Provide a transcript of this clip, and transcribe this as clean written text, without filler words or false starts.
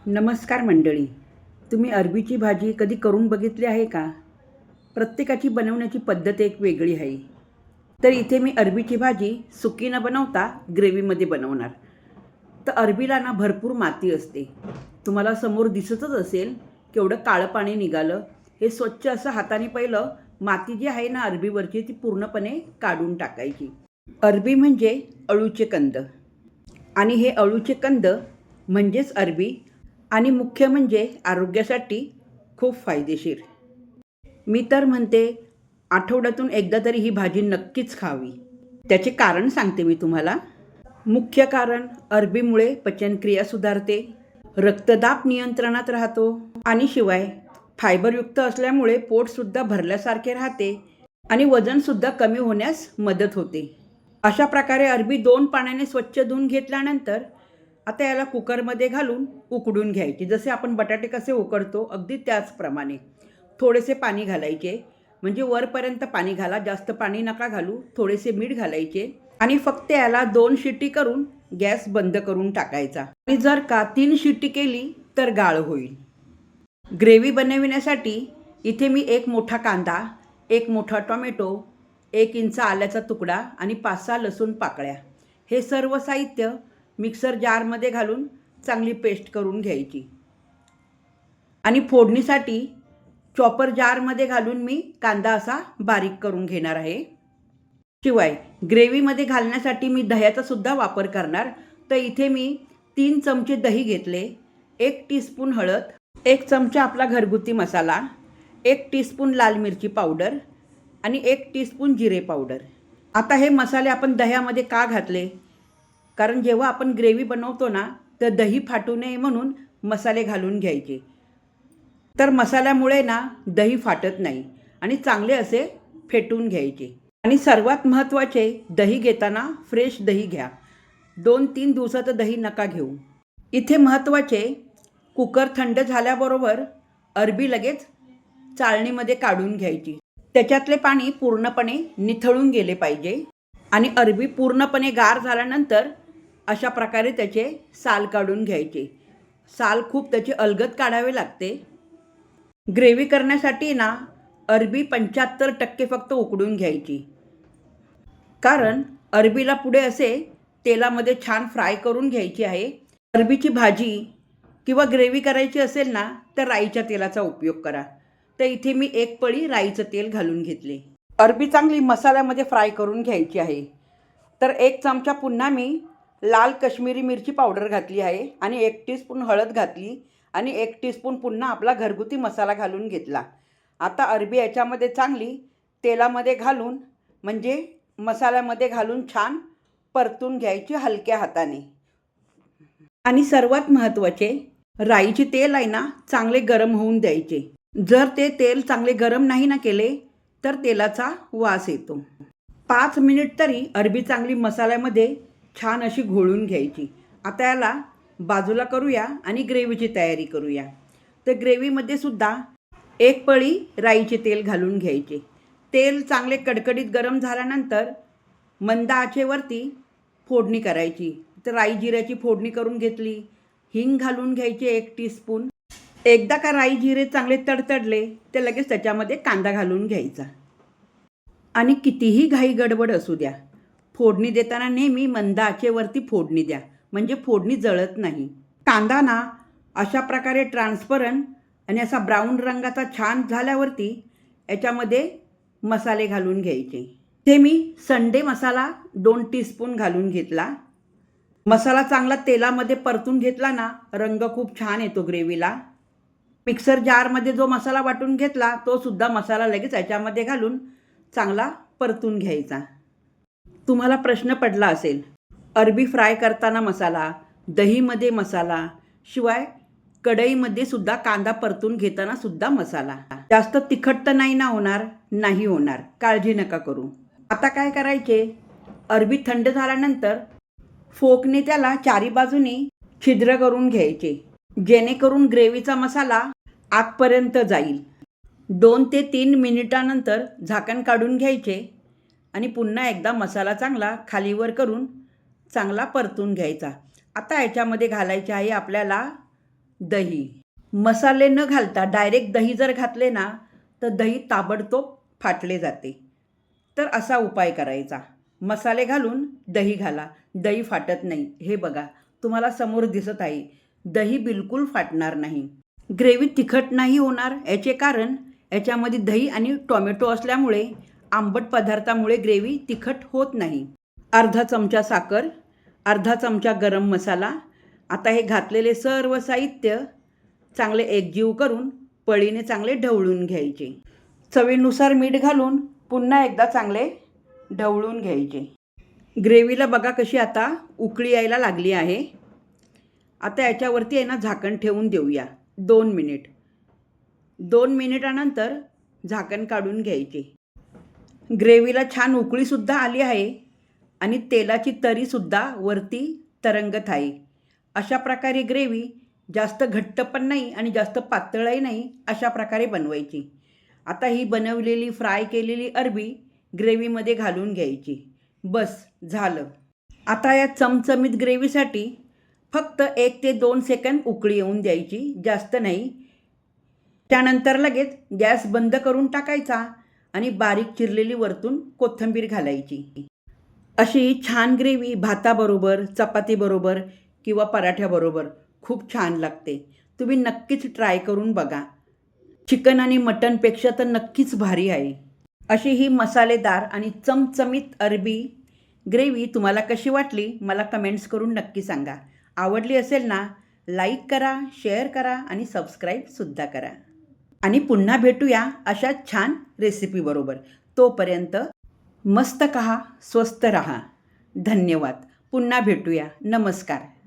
नमस्कार मंडळी. तुम्ही अरबीची भाजी कधी करून बघितली आहे का? प्रत्येकाची बनवण्याची पद्धत एक वेगळी आहे. तर इथे मी अरबीची भाजी सुकी न बनवता ग्रेव्हीमध्ये बनवणार. तर अरबीला ना भरपूर माती असते. तुम्हाला समोर दिसतच असेल केवढं काळं पाणी निघालं. हे स्वच्छ असं हाताने पहिलं माती जी आहे ना अरबीवरची ती पूर्णपणे काढून टाकायची. अरबी म्हणजे अळूचे कंद आणि हे अळूचे कंद म्हणजेच अरबी आणि मुख्य म्हणजे आरोग्यासाठी खूप फायदेशीर. मी तर म्हणते आठवड्यातून एकदा तरी ही भाजी नक्कीच खावी. त्याचे कारण सांगते मी तुम्हाला. मुख्य कारण अरबीमुळे पचनक्रिया सुधारते, रक्तदाब नियंत्रणात राहतो आणि शिवाय फायबरयुक्त असल्यामुळे पोटसुद्धा भरल्यासारखे राहते आणि वजनसुद्धा कमी होण्यास मदत होते. अशा प्रकारे अरबी 2 पाण्याने स्वच्छ धुवून घेतल्यानंतर आता याला कुकरमध्ये घालून उकडून घ्यायची. जसे आपण बटाटे कसे उकडतो अगदी त्याचप्रमाणे. थोडेसे पाणी घालायचे, म्हणजे वरपर्यंत पाणी घाला, जास्त पाणी नका घालू. थोडेसे मीठ घालायचे आणि फक्त याला 2 शिट्टी करून गॅस बंद करून टाकायचा. आणि जर का 3 शिट्टी केली तर गाळ होईल. ग्रेव्ही बनविण्यासाठी इथे मी 1 मोठा कांदा, 1 मोठा टोमॅटो, 1 इंच आल्याचा तुकडा आणि 5-6 लसूण पाकळ्या हे सर्व साहित्य मिक्सर जारमध्ये घालून चांगली पेस्ट करून घ्यायची. आणि फोडणीसाठी चॉपर जारमध्ये घालून मी कांदा असा बारीक करून घेणार आहे. शिवाय ग्रेव्हीमध्ये घालण्यासाठी मी दह्याचा सुद्धा वापर करणार. तर इथे मी 3 चमचे दही घेतले, 1 टीस्पून हळद, 1 चमचा आपला घरगुती मसाला, 1 टीस्पून लाल मिरची पावडर आणि 1 टीस्पून जिरे पावडर. आता हे मसाले आपण दह्यामध्ये का घातले? कारण जेव्हा आपण ग्रेव्ही बनवतो ना तर दही फाटू नये म्हणून मसाले घालून घ्यायचे. तर मसाल्यामुळे ना दही फाटत नाही आणि चांगले असे फेटून घ्यायचे. आणि सर्वात महत्त्वाचे, दही घेताना फ्रेश दही घ्या. 2-3 दिवसाचं दही नका घेऊ. इथे महत्त्वाचे, कुकर थंड झाल्याबरोबर अरबी लगेच चाळणीमध्ये काढून घ्यायची. त्याच्यातले पाणी पूर्णपणे निथळून गेले पाहिजे. आणि अरबी पूर्णपणे गार झाल्यानंतर अशा प्रकारे त्याचे साल काढून घ्यायचे. साल खूप त्याचे अलगद काढावे लागते. ग्रेव्ही करण्यासाठी ना अरबी 75% फक्त उकडून घ्यायची. कारण अरबीला पुढे असे तेलामध्ये छान फ्राय करून घ्यायची आहे. अरबीची भाजी किंवा ग्रेव्ही करायची असेल ना तर राईच्या तेलाचा उपयोग करा. तर इथे मी 1 पळी राईचं तेल घालून घेतले. अरबी चांगली मसाल्यामध्ये फ्राय करून घ्यायची आहे. तर 1 चमचा पुन्हा मी लाल कश्मीरी मिरची पावडर घातली आहे आणि 1 टीस्पून हळद घातली आणि 1 टीस्पून पुन्हा आपला घरगुती मसाला घालून घेतला. आता अरबी याच्यामध्ये चांगली तेलामध्ये घालून म्हणजे मसाल्यामध्ये घालून छान परतून घ्यायची हलक्या हाताने. आणि सर्वात महत्त्वाचे, राईचे तेल आहे ना चांगले गरम होऊन द्यायचे. जर ते तेल चांगले गरम नाही ना केले तर तेलाचा वास येतो. 5 मिनिट तरी अरबी चांगली मसाल्यामध्ये छान अशी घोळून घ्यायची. आता याला बाजूला करूया आणि ग्रेव्हीची तयारी करूया. तर ग्रेव्हीमध्ये सुद्धा 1 पळी राईचे तेल घालून घ्यायचे. तेल चांगले कडकडीत गरम झाल्यानंतर मंद आचेवरती फोडणी करायची. तर राई जिऱ्याची फोडणी करून घेतली. हिंग घालून घ्यायचे 1 टीस्पून. एकदा का राई जिरे चांगले तडतडले ते लगेच त्याच्यामध्ये कांदा घालून घ्यायचा. आणि कितीही घाई गडबड असू द्या, फोडणी देताना नेहमी मंद आचेवरती फोडणी द्या, म्हणजे फोडणी जळत नाही. कांदा ना अशा प्रकारे ट्रान्सपरंट आणि असा ब्राऊन रंगाचा छान झाल्यावरती याच्यामध्ये मसाले घालून घ्यायचे. ते मी संडे मसाला 2 टीस्पून घालून घेतला. मसाला चांगला तेलामध्ये परतून घेतला ना रंग खूप छान येतो ग्रेव्हीला. मिक्सर जारमध्ये जो मसाला वाटून घेतला तो सुद्धा मसाला लगेच याच्यामध्ये घालून चांगला परतून घ्यायचा. तुम्हाला प्रश्न पडला असेल, अरबी फ्राय करताना मसाला, दहीमध्ये मसाला, शिवाय कढईमध्ये सुद्धा कांदा परतून घेताना सुद्धा मसाला. जास्त तिखट तर नाही ना होणार? नाही होणार, काळजी नका करू. आता काय करायचे, अरबी थंड झाल्यानंतर फोकने त्याला चारी बाजूनी छिद्र करून घ्यायचे, जेणेकरून ग्रेव्हीचा मसाला आतपर्यंत जाईल. 2 ते 3 मिनिटानंतर झाकण काढून घ्यायचे आणि पुन्हा एकदा मसाला चांगला खालीवर करून चांगला परतून घ्यायचा. आता याच्यामध्ये घालायचे आहे आपल्याला दही. मसाले न घालता डायरेक्ट दही जर घातले ना तर दही ताबडतोब फाटले जाते. तर असा उपाय करायचा. मसाले घालून दही घाला, दही फाटत नाही. हे बघा, तुम्हाला समोर दिसत आहे, दही बिलकुल फाटणार नाही. ग्रेव्ही तिखट नाही होणार याचे कारण याच्यामध्ये दही आणि टोमॅटो असल्यामुळे आंबट पदार्थामुळे ग्रेव्ही तिखट होत नाही. अर्धा चमचा साखर, अर्धा चमचा गरम मसाला. आता हे घातलेले सर्व साहित्य चांगले एकजीव करून पळीने चांगले ढवळून घ्यायचे. चवीनुसार मीठ घालून पुन्हा एकदा चांगले ढवळून घ्यायचे. ग्रेव्हीला बघा कशी आता उकळी यायला लागली आहे. आता याच्यावरती आहे ना झाकण ठेवून देऊया 2 मिनिट. 2 मिनिटानंतर झाकण काढून घ्यायचे. ग्रेव्हीला छान उकळीसुद्धा आली आहे आणि तेलाची तरीसुद्धा वरती तरंगत आहे. अशा प्रकारे ग्रेव्ही जास्त घट्ट पण नाही आणि जास्त पातळही नाही, अशा प्रकारे बनवायची. आता ही बनवलेली फ्राय केलेली अरबी ग्रेव्हीमध्ये घालून घ्यायची. बस झालं. आता या चमचमीत ग्रेव्हीसाठी फक्त 1 ते 2 सेकंद उकळी येऊन द्यायची, जास्त नाही. त्यानंतर लगेच गॅस बंद करून टाकायचा आणि बारीक चिरलेली वरतून कोथिंबीर घालायची. अशी छान ग्रेव्ही भाताबरोबर, चपातीबरोबर किंवा पराठ्याबरोबर खूप छान लागते. तुम्ही नक्कीच ट्राय करून बघा. चिकन आणि मटनपेक्षा तर नक्कीच भारी आहे. अशी ही मसालेदार आणि चमचमीत अरबी ग्रेव्ही तुम्हाला कशी वाटली मला कमेंट्स करून नक्की सांगा. आवडली असेल ना, लाईक करा, शेअर करा आणि सबस्क्राईबसुद्धा करा. आणि पुन्हा भेटूया अशा छान रेसिपीबरोबर. तोपर्यंत मस्त खा, स्वस्त रहा. धन्यवाद. पुन्हा भेटूया. नमस्कार.